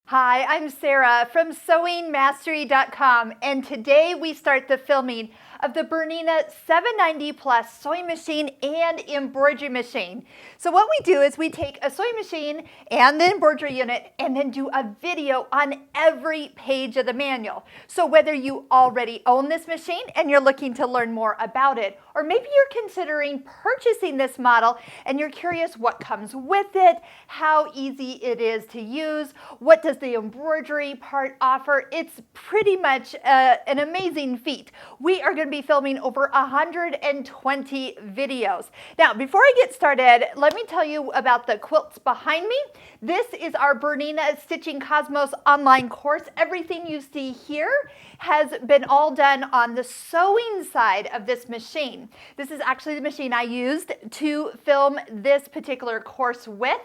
Hi, I'm Sara from sewingmastery.com, and today we start the filming of the Bernina 790 Plus sewing machine and embroidery machine. So what we do is we take a sewing machine and the embroidery unit and then do a video on every page of the manual. So whether you already own this machine and you're looking to learn more about it, or maybe you're considering purchasing this model and you're curious what comes with it, how easy it is to use, what does the embroidery part offer, it's pretty much an amazing feat. We are going to be filming over 120 videos. Now, before I get started, let me tell you about the quilts behind me. This is our Bernina Stitching Cosmos online course. Everything you see here has been all done on the sewing side of this machine. This is actually the machine I used to film this particular course with.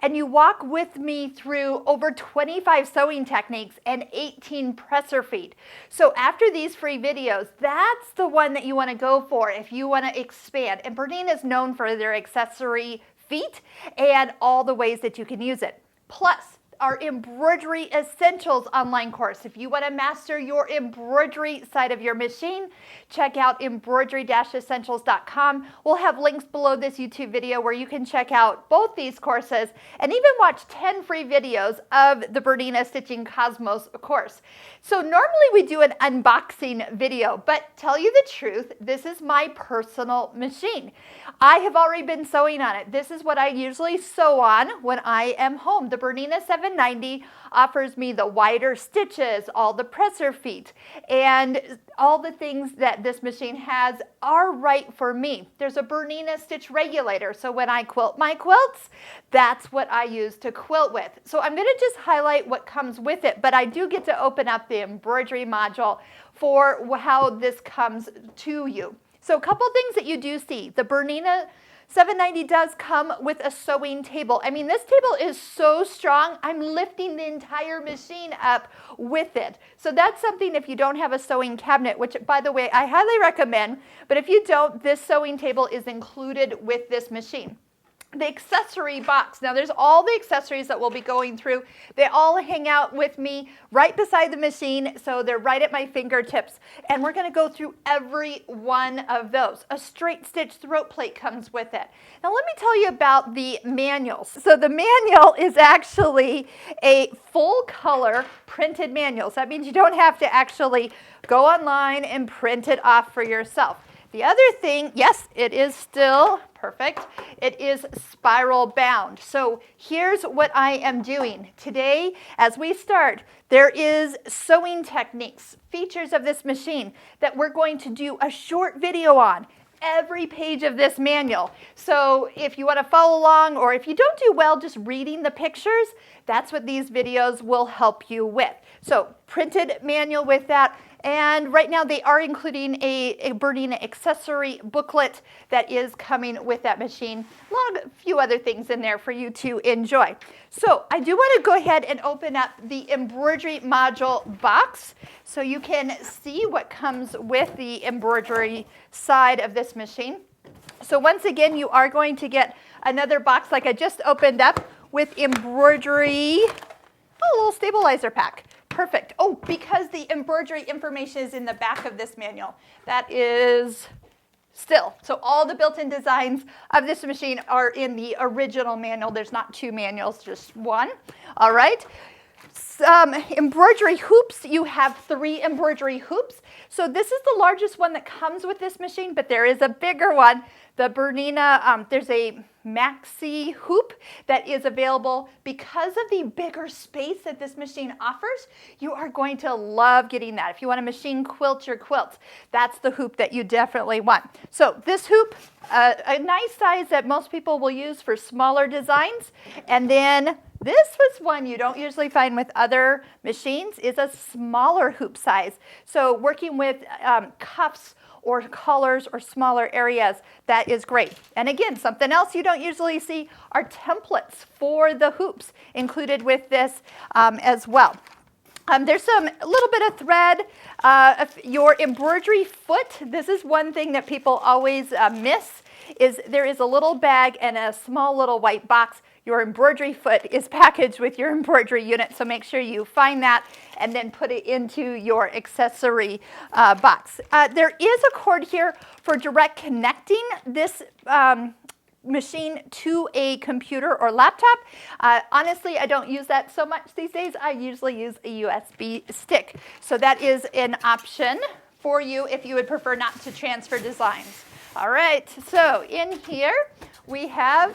And you walk with me through over 25 sewing techniques and 18 presser feet. So after these free videos, that's the one that you want to go for if you want to expand. And Bernina is known for their accessory feet and all the ways that you can use it. Plus, our Embroidery Essentials online course. If you want to master your embroidery side of your machine, check out embroidery-essentials.com. We'll have links below this YouTube video where you can check out both these courses and even watch 10 free videos of the Bernina Stitching Cosmos course. So normally we do an unboxing video, but tell you the truth, this is my personal machine. I have already been sewing on it. This is what I usually sew on when I am home. The Bernina 790 offers me the wider stitches, all the presser feet, and all the things that this machine has are right for me. There's a Bernina stitch regulator, so when I quilt my quilts, that's what I use to quilt with. So I'm going to just highlight what comes with it, but I do get to open up the embroidery module for how this comes to you. So a couple things that you do see. The Bernina 790 does come with a sewing table. I mean, this table is so strong, I'm lifting the entire machine up with it. So that's something if you don't have a sewing cabinet, which by the way, I highly recommend, but if you don't, this sewing table is included with this machine. The accessory box. Now there's all the accessories that we'll be going through. They all hang out with me right beside the machine, so they're right at my fingertips. And we're going to go through every one of those. A straight stitch throat plate comes with it. Now let me tell you about the manuals. So the manual is actually a full color printed manual. So that means you don't have to actually go online and print it off for yourself. The other thing, yes, it is still perfect. It is spiral bound. So here's what I am doing. Today, as we start, there is sewing techniques, features of this machine that we're going to do a short video on. Every page of this manual. So if you want to follow along, or if you don't do well just reading the pictures, that's what these videos will help you with. So printed manual with that. And right now they are including a Bernina accessory booklet that is coming with that machine. A few other things in there for you to enjoy. So I do want to go ahead and open up the embroidery module box so you can see what comes with the embroidery side of this machine. So once again, you are going to get another box like I just opened up with embroidery, a little stabilizer pack. Perfect. Oh, because the embroidery information is in the back of this manual. That is still. So all the built-in designs of this machine are in the original manual. There's not two manuals, just one. All right. Embroidery hoops, you have 3 embroidery hoops. So this is the largest one that comes with this machine, but there is a bigger one. The Bernina, there's a maxi hoop that is available. Because of the bigger space that this machine offers, you are going to love getting that. If you want to machine quilt your quilts, that's the hoop that you definitely want. So this hoop, a nice size that most people will use for smaller designs. And then this was one you don't usually find with other machines, is a smaller hoop size. So working with cuffs or collars or smaller areas, that is great. And again, something else you don't usually see are templates for the hoops included with this as well. There's a little bit of thread. Your embroidery foot, this is one thing that people always miss, is there is a little bag and a small little white box. your embroidery foot is packaged with your embroidery unit, so make sure you find that and then put it into your accessory box. There is a cord here for direct connecting this machine to a computer or laptop. Honestly, I don't use that so much these days. I usually use a USB stick. So that is an option for you if you would prefer not to transfer designs. All right, so in here we have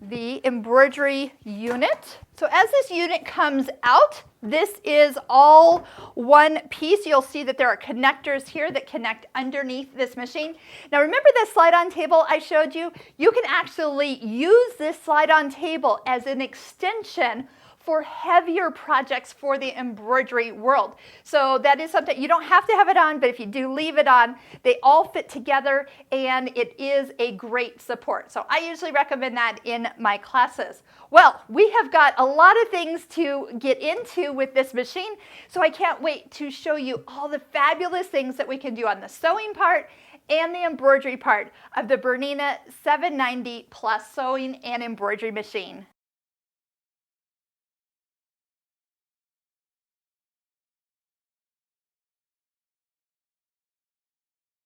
the embroidery unit. So as this unit comes out, this is all one piece. You'll see that there are connectors here that connect underneath this machine. Now remember the slide-on table I showed you? You can actually use this slide-on table as an extension for heavier projects for the embroidery world. So that is something, you don't have to have it on, but if you do leave it on, they all fit together and it is a great support. So I usually recommend that in my classes. Well, we have got a lot of things to get into with this machine, so I can't wait to show you all the fabulous things that we can do on the sewing part and the embroidery part of the Bernina 790 Plus sewing and embroidery machine.